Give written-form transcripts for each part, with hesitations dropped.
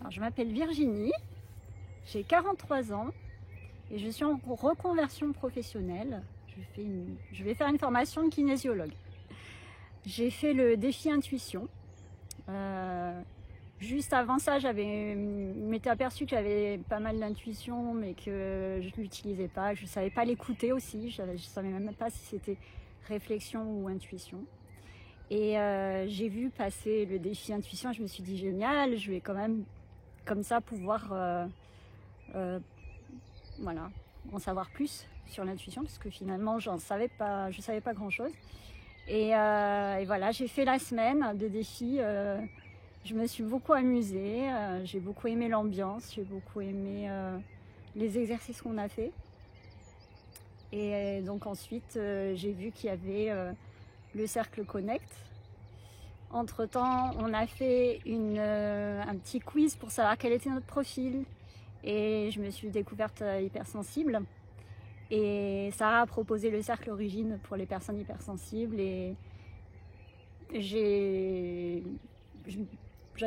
Alors, je m'appelle Virginie, j'ai 43 ans et je suis en reconversion professionnelle. Je vais faire une formation de kinésiologue. J'ai fait le défi intuition. Juste avant ça, je m'étais aperçue que j'avais pas mal d'intuition, mais que je ne l'utilisais pas. Je ne savais pas l'écouter aussi. Je ne savais même pas si c'était réflexion ou intuition. Et j'ai vu passer le défi intuition. Je me suis dit génial, je vais quand même comme ça pouvoir voilà, en savoir plus sur l'intuition, parce que finalement je savais pas grand-chose. Et voilà, j'ai fait la semaine de défi. Je me suis beaucoup amusée, j'ai beaucoup aimé l'ambiance, j'ai beaucoup aimé les exercices qu'on a fait. Et donc ensuite, j'ai vu qu'il y avait le cercle Connect. Entre-temps, on a fait un petit quiz pour savoir quel était notre profil. Et je me suis découverte hypersensible. Et Sarah a proposé le cercle Origine pour les personnes hypersensibles. Et j'avais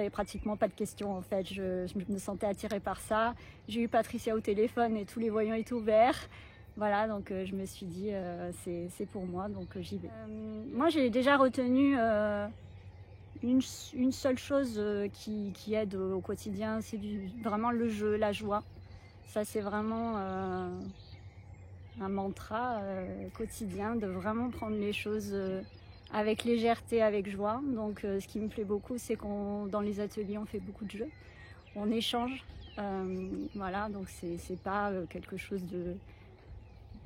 pratiquement pas de questions en fait. Je me sentais attirée par ça. J'ai eu Patricia au téléphone et tous les voyants étaient ouverts. Voilà, donc je me suis dit c'est pour moi, donc j'y vais. Moi j'ai déjà retenu une seule chose qui aide au quotidien, c'est vraiment le jeu, la joie. Ça c'est vraiment un mantra quotidien, de vraiment prendre les choses avec légèreté, avec joie. Donc ce qui me plaît beaucoup, c'est dans les ateliers on fait beaucoup de jeux, on échange, voilà, donc c'est pas quelque chose de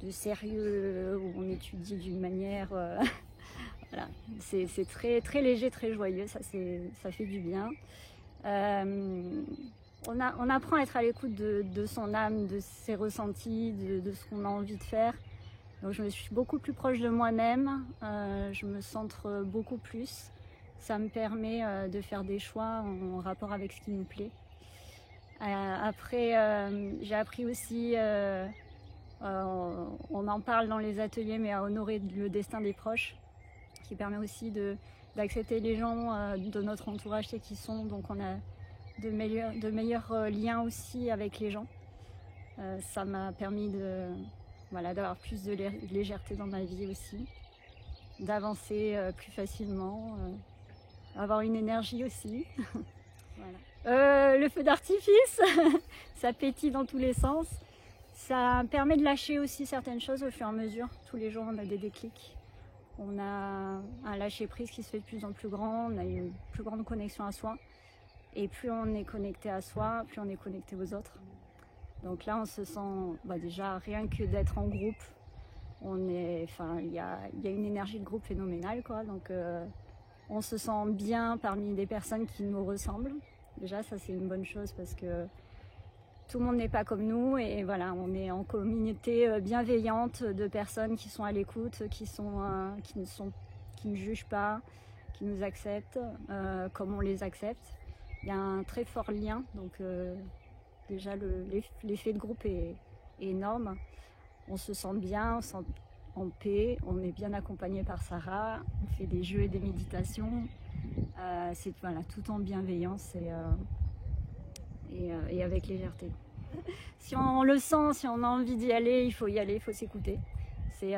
sérieux où on étudie d'une manière voilà, c'est très, très léger, très joyeux, ça fait du bien. On apprend à être à l'écoute de son âme, de ses ressentis, de ce qu'on a envie de faire. Donc je me suis beaucoup plus proche de moi-même, je me centre beaucoup plus. Ça me permet de faire des choix en rapport avec ce qui me plaît. Après, j'ai appris aussi, on en parle dans les ateliers, mais à honorer le destin des proches, qui permet aussi d'accepter les gens de notre entourage tels qu'ils sont. Donc on a de meilleurs liens aussi avec les gens. Ça m'a permis d'avoir plus de légèreté dans ma vie aussi, d'avancer plus facilement, avoir une énergie aussi. Voilà. Le feu d'artifice, ça pétille dans tous les sens. Ça permet de lâcher aussi certaines choses au fur et à mesure. Tous les jours, on a des déclics. On a un lâcher-prise qui se fait de plus en plus grand. On a une plus grande connexion à soi. Et plus on est connecté à soi, plus on est connecté aux autres. Donc là, on se sent déjà rien que d'être en groupe. Il y a une énergie de groupe phénoménale, quoi. Donc on se sent bien parmi des personnes qui nous ressemblent. Déjà, ça c'est une bonne chose parce que tout le monde n'est pas comme nous et voilà, on est en communauté bienveillante de personnes qui sont à l'écoute, qui ne jugent pas, qui nous acceptent comme on les accepte. Il y a un très fort lien, donc déjà l'effet de groupe est énorme. On se sent bien, on se sent en paix, on est bien accompagné par Sarah, on fait des jeux et des méditations. C'est tout en bienveillance et avec légèreté. Si on le sent, si on a envie d'y aller, il faut y aller, il faut s'écouter. C'est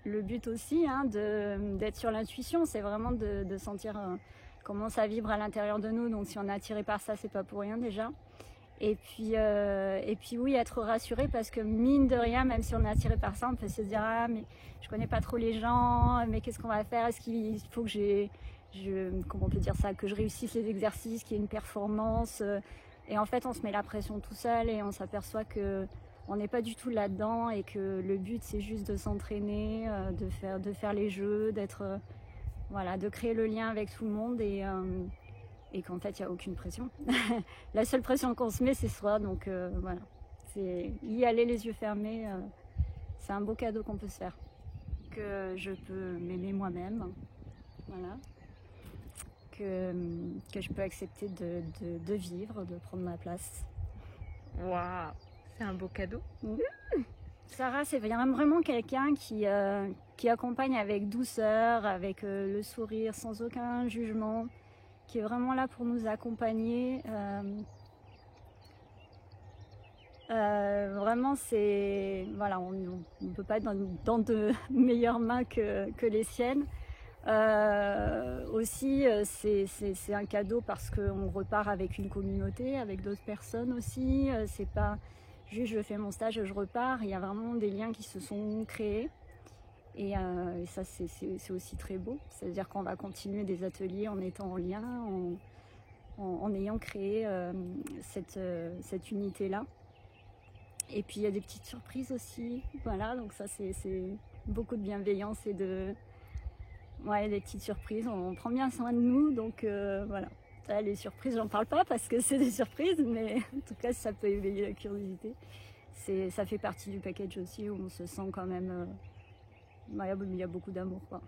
le but aussi d'être sur l'intuition, c'est vraiment de sentir comment ça vibre à l'intérieur de nous. Donc si on est attiré par ça, c'est pas pour rien déjà. Et puis oui, être rassuré parce que mine de rien, même si on est attiré par ça, on peut se dire ah mais je connais pas trop les gens, mais qu'est-ce qu'on va faire? Est-ce qu'il faut que comment on peut dire ça, que je réussisse les exercices, qu'il y ait une performance? Et en fait, on se met la pression tout seul et on s'aperçoit que on n'est pas du tout là-dedans et que le but c'est juste de s'entraîner, de faire les jeux, de créer le lien avec tout le monde et qu'en fait il n'y a aucune pression. La seule pression qu'on se met c'est soi, donc voilà, c'est y aller les yeux fermés, c'est un beau cadeau qu'on peut se faire. Que je peux m'aimer moi-même, voilà, que je peux accepter de vivre, de prendre ma place. Waouh, c'est un beau cadeau. Sarah, c'est vraiment quelqu'un qui accompagne avec douceur, avec le sourire, sans aucun jugement. qui est vraiment là pour nous accompagner. Vraiment, c'est voilà, on ne peut pas être dans de meilleures mains que les siennes. Aussi, c'est un cadeau parce qu'on repart avec une communauté, avec d'autres personnes aussi. C'est pas juste je fais mon stage et je repars. Il y a vraiment des liens qui se sont créés. Et ça, c'est aussi très beau. C'est-à-dire qu'on va continuer des ateliers en étant en lien, en ayant créé cette unité-là. Et puis il y a des petites surprises aussi. Voilà, donc ça, c'est beaucoup de bienveillance et ouais, des petites surprises. On prend bien soin de nous, donc voilà. Ça, les surprises, j'en parle pas parce que c'est des surprises, mais en tout cas, ça peut éveiller la curiosité. Ça fait partie du package aussi où on se sent quand même. Il y a beaucoup d'amour, quoi.